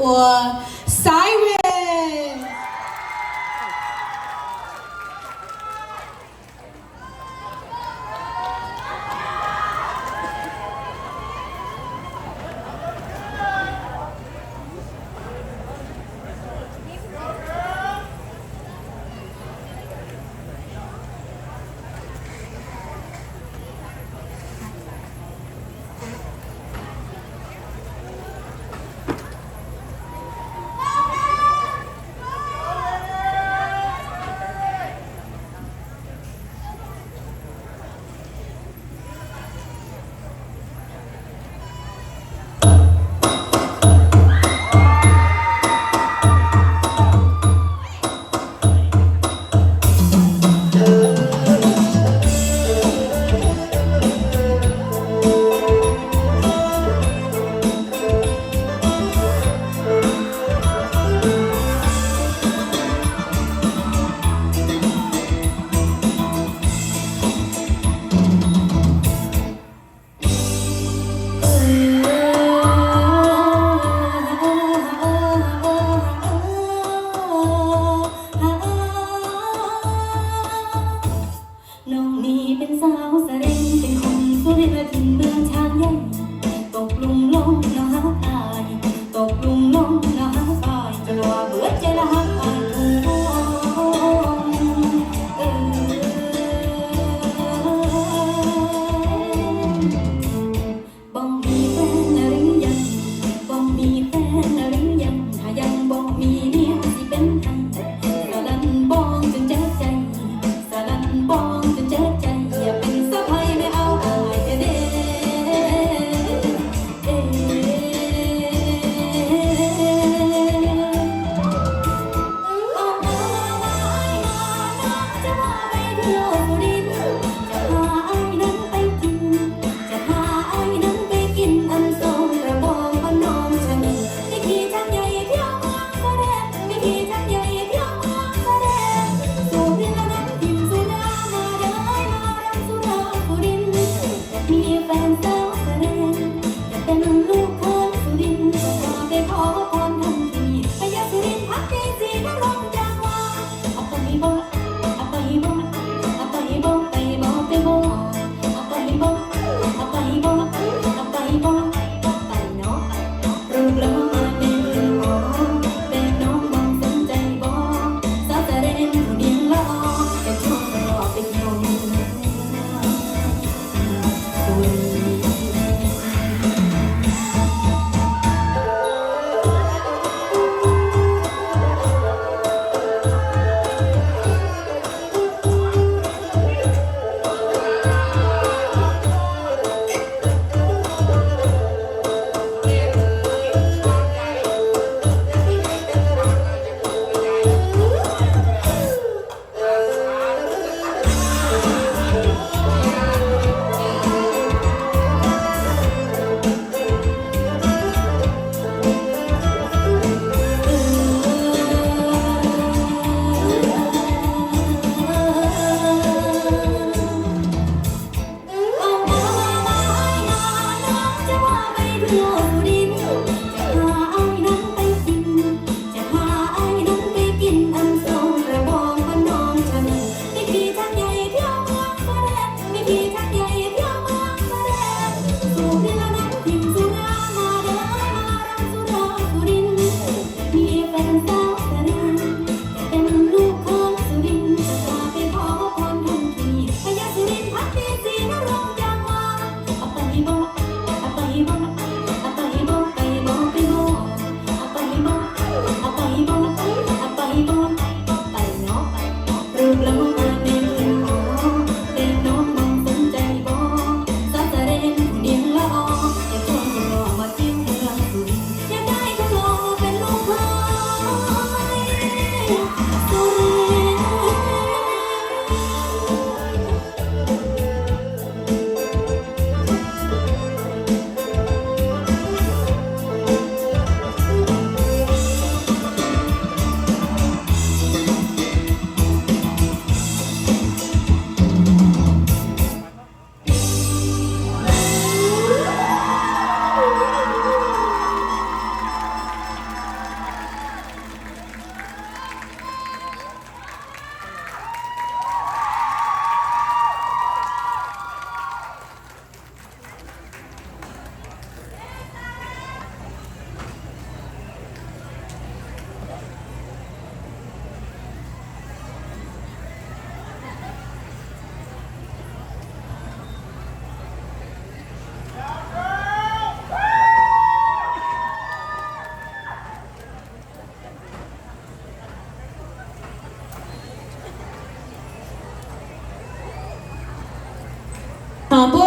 ตัวสายเวทน้องนี่เป็นสาวสะเร่งเป็นคนสุรินทร์และถิ่นเมืองช้างใหญ่ตกลุมลงนะฮักอายตกลุมลงนะฮักอายจนว่าเบื่อใจละฮักอายทุกบ้องมีแฟนหรือยังบ้องมีแฟนหรือยังถ้ายังบ้องมีเนี่ยสิเป็นไงสารันบ้องจนเจ็บใจสารันบ้องจนเจ็บใจอย่าเป็นสะใภ้ไม่เอาอายเด้จะพาไปเที่ยวสุรินทร์จะพาไอ้นั้นไปกินจะพาไอ้นั้นไปกินอันโซกระบองพนมชะนีได้ขี่ช้างใหญ่เที่ยวเมืองสะแดด หากบ่